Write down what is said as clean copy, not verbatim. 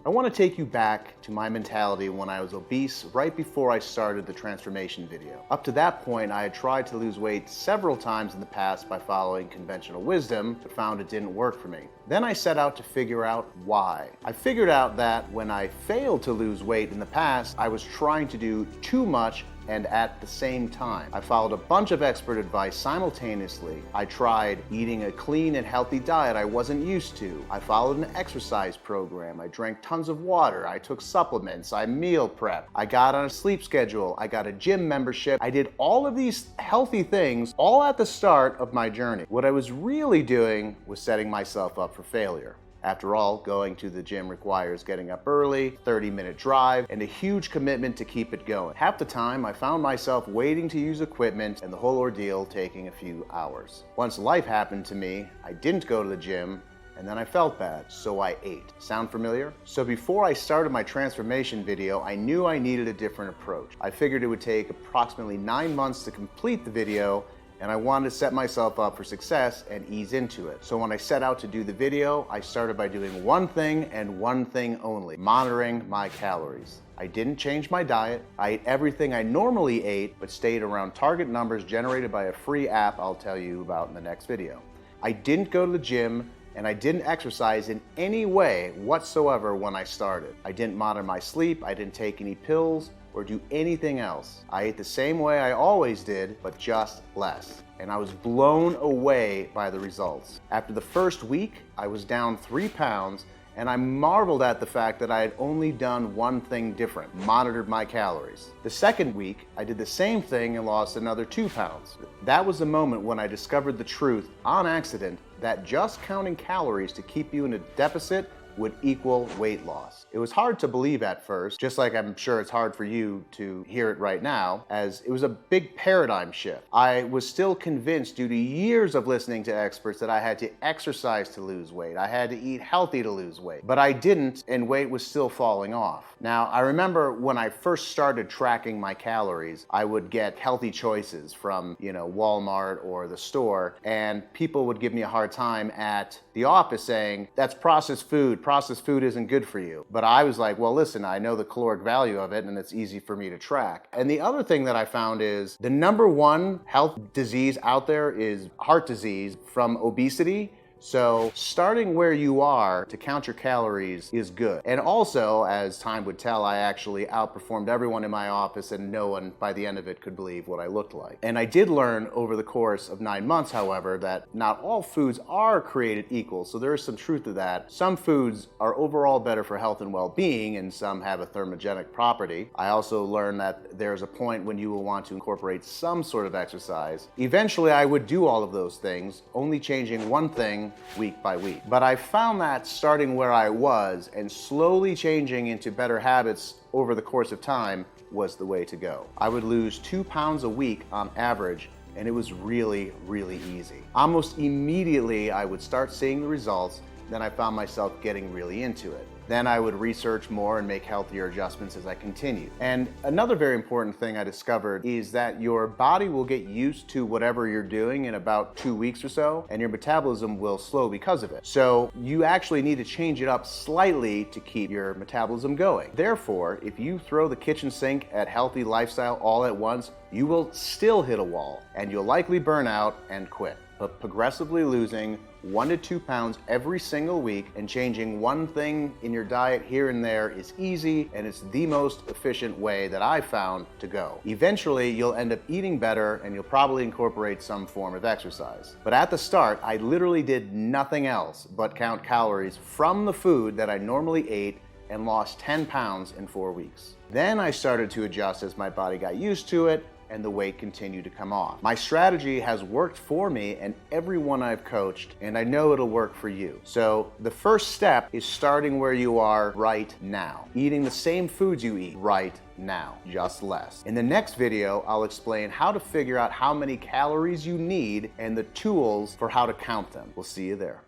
I want to take you back to my mentality when I was obese right before I started the transformation video. Up to that point, I had tried to lose weight several times in the past by following conventional wisdom, but found it didn't work for me. Then I set out to figure out why. I figured out that when I failed to lose weight in the past, I was trying to do too much and at the same time. I followed a bunch of expert advice simultaneously. I tried eating a clean and healthy diet I wasn't used to. I followed an exercise program. I drank tons of water. I took supplements. I meal prepped. I got on a sleep schedule. I got a gym membership. I did all of these healthy things all at the start of my journey. What I was really doing was setting myself up for failure. After all, going to the gym requires getting up early, 30-minute drive, and a huge commitment to keep it going. Half the time, I found myself waiting to use equipment and the whole ordeal taking a few hours. Once life happened to me, I didn't go to the gym, and then I felt bad, so I ate. Sound familiar? So before I started my transformation video, I knew I needed a different approach. I figured it would take approximately 9 months to complete the video, and I wanted to set myself up for success and ease into it. So when I set out to do the video, I started by doing one thing and one thing only: monitoring my calories. I didn't change my diet. I ate everything I normally ate, but stayed around target numbers generated by a free app I'll tell you about in the next video. I didn't go to the gym, and I didn't exercise in any way whatsoever when I started. I didn't monitor my sleep, I didn't take any pills, or do anything else. I ate the same way I always did, but just less. And I was blown away by the results. After the first week, I was down 3 pounds, and I marveled at the fact that I had only done one thing different: monitored my calories. The second week, I did the same thing and lost another 2 pounds. That was the moment when I discovered the truth, on accident, that just counting calories to keep you in a deficit would equal weight loss. It was hard to believe at first, just like I'm sure it's hard for you to hear it right now, as it was a big paradigm shift. I was still convinced, due to years of listening to experts, that I had to exercise to lose weight. I had to eat healthy to lose weight. But I didn't, and weight was still falling off. Now, I remember when I first started tracking my calories, I would get healthy choices from, Walmart or the store, and people would give me a hard time at the office saying, "That's processed food. Processed food isn't good for you." But I was like, well, listen, I know the caloric value of it and it's easy for me to track. And the other thing that I found is the #1 health disease out there is heart disease from obesity. So starting where you are to count your calories is good. And also, as time would tell, I actually outperformed everyone in my office, and no one by the end of it could believe what I looked like. And I did learn over the course of 9 months, however, that not all foods are created equal. So there is some truth to that. Some foods are overall better for health and well-being, and some have a thermogenic property. I also learned that there's a point when you will want to incorporate some sort of exercise. Eventually, I would do all of those things, only changing one thing week by week. But I found that starting where I was and slowly changing into better habits over the course of time was the way to go. I would lose 2 pounds a week on average, and it was really, really easy. Almost immediately, I would start seeing the results. Then I found myself getting really into it. Then I would research more and make healthier adjustments as I continued. And another very important thing I discovered is that your body will get used to whatever you're doing in about 2 weeks or so, and your metabolism will slow because of it. So you actually need to change it up slightly to keep your metabolism going. Therefore, if you throw the kitchen sink at healthy lifestyle all at once, you will still hit a wall, and you'll likely burn out and quit. But progressively losing 1 to 2 pounds every single week and changing one thing in your diet here and there is easy, and it's the most efficient way that I've found to go. Eventually, you'll end up eating better, and you'll probably incorporate some form of exercise. But at the start, I literally did nothing else but count calories from the food that I normally ate, and lost 10 pounds in 4 weeks. Then I started to adjust as my body got used to it, and the weight continued to come off. My strategy has worked for me and everyone I've coached, and I know it'll work for you. So the first step is starting where you are right now. Eating the same foods you eat right now, just less. In the next video, I'll explain how to figure out how many calories you need and the tools for how to count them. We'll see you there.